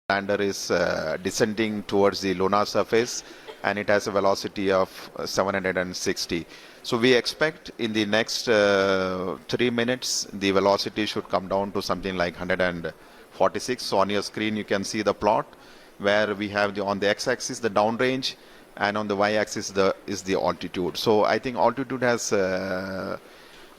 lander is descending towards the lunar surface, and it has a velocity of 760. So we expect in the next 3 minutes the velocity should come down to something like 146. So on your screen you can see the plot where we have on the x-axis the downrange, and on the y-axis is the altitude. So I think altitude has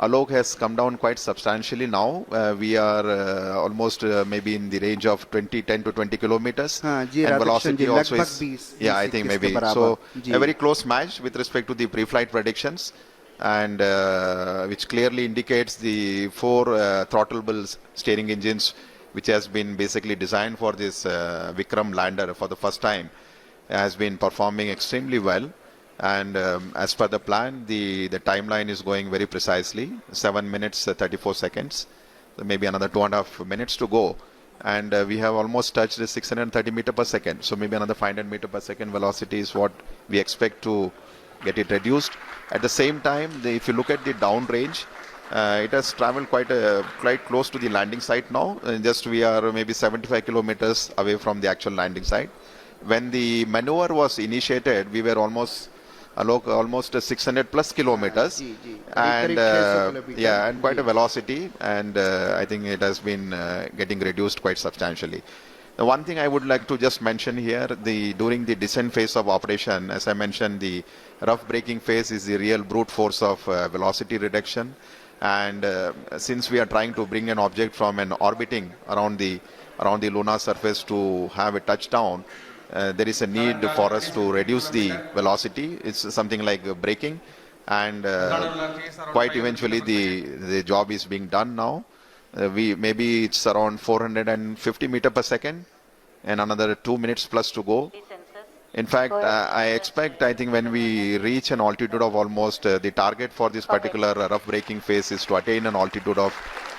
Alok has come down quite substantially now. We are almost maybe in the range of 10 to 20 kilometers. And velocity also is, yeah, I think maybe. So a very close match with respect to the pre-flight predictions, and which clearly indicates the 4 throttleable steering engines, which has been basically designed for this Vikram lander for the first time, has been performing extremely well. And as per the plan, the timeline is going very precisely, 7 minutes 34 seconds. So maybe another 2.5 minutes to go, and we have almost touched the 630 meter per second. So maybe another 500 meter per second velocity is what we expect to get it reduced. At the same time, if you look at the downrange, it has traveled quite close to the landing site now. Just we are maybe 75 kilometers away from the actual landing site. When the maneuver was initiated, we were almost 600 plus kilometers, and yeah, and quite a velocity, and I think it has been getting reduced quite substantially. The one thing I would like to just mention here, during the descent phase of operation, as I mentioned, the rough braking phase is the real brute force of velocity reduction, and since we are trying to bring an object from an orbiting around the lunar surface to have a touchdown, there is a need for us to reduce the velocity. It's something like braking, and quite eventually the job is being done now. Maybe it's around 450 meter per second, and another 2 minutes plus to go. In fact, I think when we reach an altitude of almost the target for this particular rough braking phase is to attain an altitude of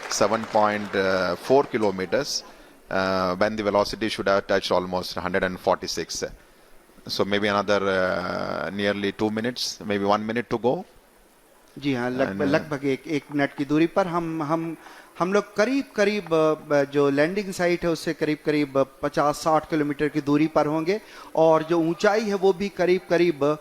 7.4 kilometers. When the velocity should have touched almost 146. So maybe another nearly 2 minutes, maybe 1 minute to go. जी हाँ, लगभग एक minute की दूरी पर हम लोग करीब जो लैंडिंग साइट है उससे करीब 50-60 किलोमीटर की दूरी पर होंगे, और जो ऊंचाई है वो भी करीब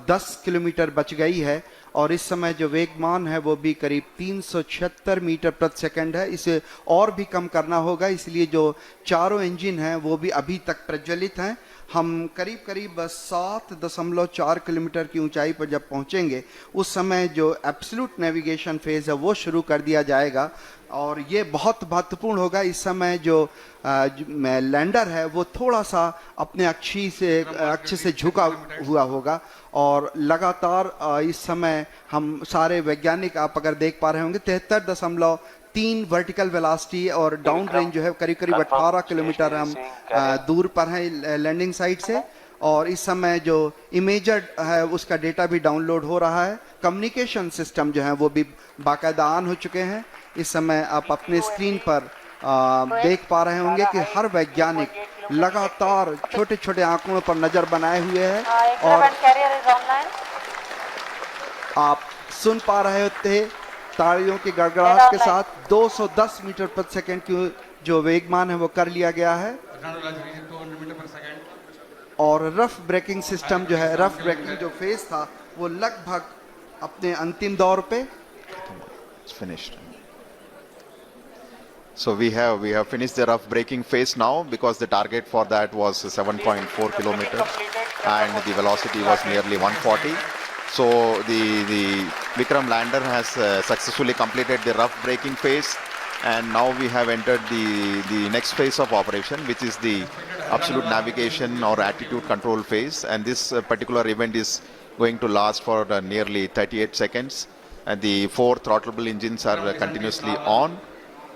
10 किलोमीटर बच गई है, और इस समय जो वेगमान है वो भी करीब 376 मीटर प्रति सेकंड है. इसे और भी कम करना होगा, इसलिए जो चारों इंजन हैं वो भी अभी तक प्रज्वलित हैं. हम करीब 7.4 किलोमीटर की ऊंचाई पर जब पहुंचेंगे उस समय जो एब्सोल्यूट नेविगेशन फेज है वो शुरू कर दिया जाएगा, और ये बहुत महत्वपूर्ण होगा. इस समय जो लैंडर है वो थोड़ा सा अपने अक्ष से झुका हुआ होगा, और लगातार इस समय हम सारे वैज्ञानिक, आप अगर देख पा रहे होंगे, 73.3 वर्टिकल वेलोसिटी, और डाउन रेंज जो है करीब 18 किलोमीटर हम दूर पर हैं लैंडिंग साइट से. और इस समय जो इमेजर है उसका डेटा भी डाउनलोड हो रहा है. कम्युनिकेशन सिस्टम जो है वो भी बाकायदा ऑन हो चुके हैं. इस समय आप अपने स्क्रीन पर देख पा रहे होंगे कि हर वैज्ञानिक लगातार छोटे आंकड़ों पर नजर बनाए हुए है, और आप सुन पा रहे थे तालियों की गड़गड़ाहट के साथ 210 मीटर प्रति सेकंड की जो वेगमान है वो कर लिया गया है. और रफ ब्रेकिंग सिस्टम जो है, रफ ब्रेकिंग जो फेज था वो लगभग अपने अंतिम दौर पे. It's finished. So we have finished the rough braking phase now, because the target for that was 7.4 kilometers and the velocity was nearly 140. So the Vikram lander has successfully completed the rough braking phase, and now we have entered the next phase of operation, which is the absolute navigation or attitude control phase. And this particular event is going to last for nearly 38 seconds. And the 4 throttleable engines are continuously on,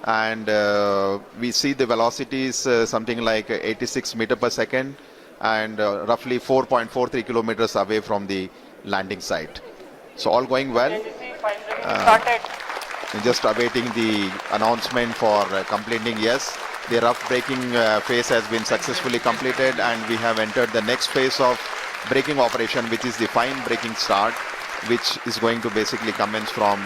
and we see the velocity is something like 86 meter per second, and roughly 4.43 kilometers away from the landing site. So all going well. Just awaiting the announcement for completing. Yes, the rough braking phase has been successfully completed, and we have entered the next phase of braking operation, which is the fine braking start, which is going to basically commence from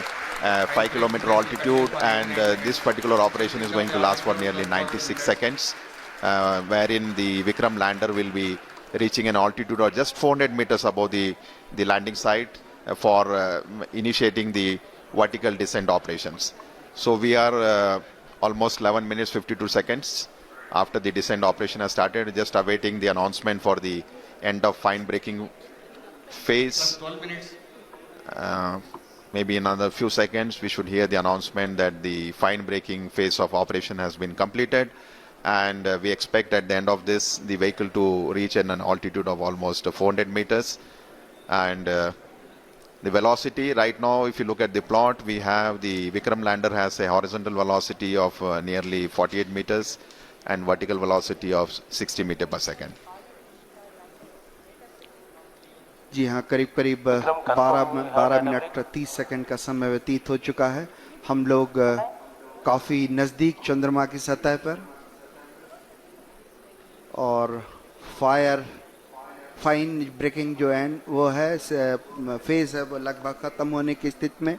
5 kilometer altitude, and this particular operation is going to last for nearly 96 seconds. wherein the Vikram lander will be reaching an altitude of just 400 meters above the landing site for initiating the vertical descent operations. So we are almost 11 minutes 52 seconds after the descent operation has started, just awaiting the announcement for the end of fine braking phase. 12 minutes. Maybe in another few seconds we should hear the announcement that the fine braking phase of operation has been completed, and we expect at the end of this the vehicle to reach an altitude of almost 400 meters. And the velocity right now, if you look at the plot, we have the Vikram lander has a horizontal velocity of nearly 48 meters and vertical velocity of 60 meters per second. जी हाँ, करीब करीब 12 minute 30 second का समय व्यतीत हो चुका है। हम लोग काफ़ी नज़दीक चंद्रमा की सतह पर, और फाइन ब्रेकिंग जो है वो है फेज है, वो लगभग ख़त्म होने की स्थिति में।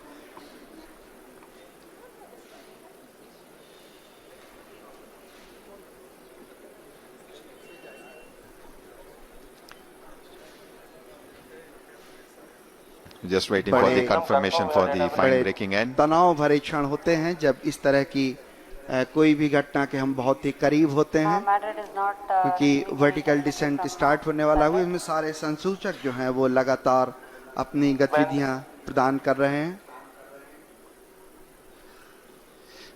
Just waiting for the confirmation for the fine braking end. तनाव भरे क्षण होते हैं जब इस तरह की कोई भी घटना के हम बहुत ही करीब होते हैं, क्योंकि वर्टिकल डिसेंट स्टार्ट होने वाला हुआ। इसमें सारे संसूचक जो हैं वो लगातार अपनी गतिविधियां प्रदान कर रहे हैं।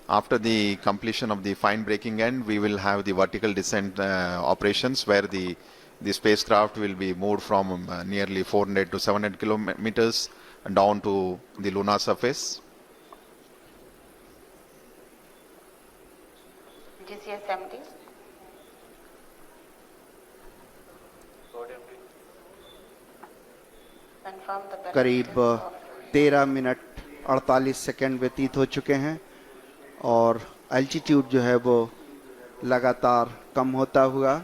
After the completion of the fine braking end, we will have the vertical descent operations, where the spacecraft will be moved from nearly 400 to 700 kilometers down to the lunar surface. GCS 70. Confirm the करीब 13 minute 48 second व्यतीत हो चुके हैं, और altitude जो है वो लगातार कम होता हुआ।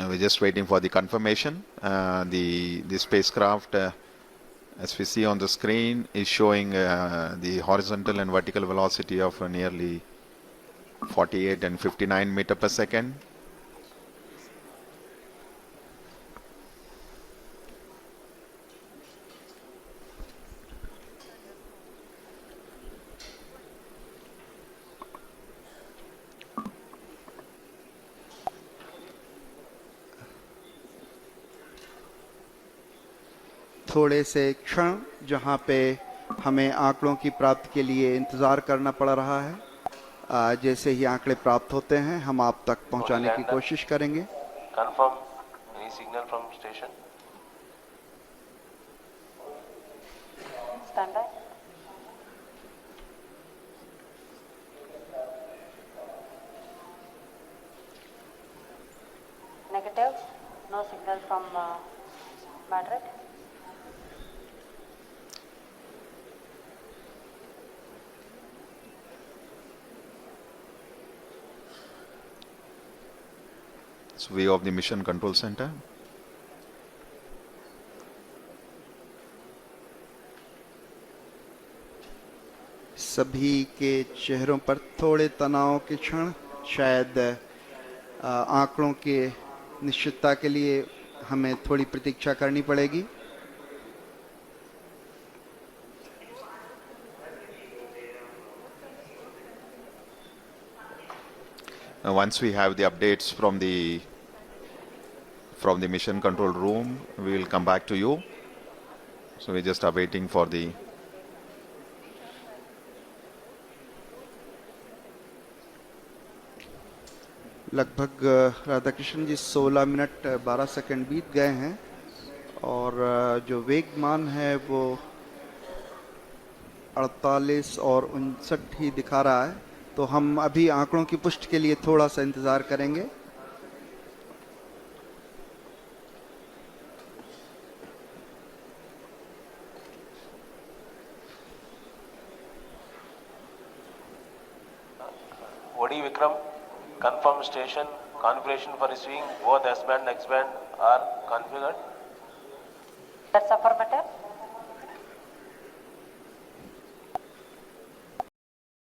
We're just waiting for the confirmation. The spacecraft, as we see on the screen, is showing the horizontal and vertical velocity of nearly 48 and 59 meters per second. थोड़े से क्षण जहां पे हमें आंकड़ों की प्राप्ति के लिए इंतज़ार करना पड़ रहा है, जैसे ही आंकड़े प्राप्त होते हैं हम आप तक पहुंचाने की कोशिश करेंगे। Confirm any signal from station. Stand by. Negative. No signal from Madrid. It's view of the mission control center. सभी के चेहरों पर थोड़े तनाव के क्षण, शायद आंकड़ों के निश्चितता के लिए हमें थोड़ी प्रतीक्षा करनी पड़ेगी। Once we have the updates from the mission control room, we will come back to you. So we just are waiting for the लगभग राधाकृष्ण जी 16 मिनट 12 सेकंड बीत गए हैं, और जो वेगमान है वो 48 और 59 ही दिखा रहा है। तो हम अभी आंकड़ों की पुष्टि के लिए थोड़ा सा इंतज़ार करेंगे। What do you, Vikram? from station, configuration for receiving both S band and X band are configured.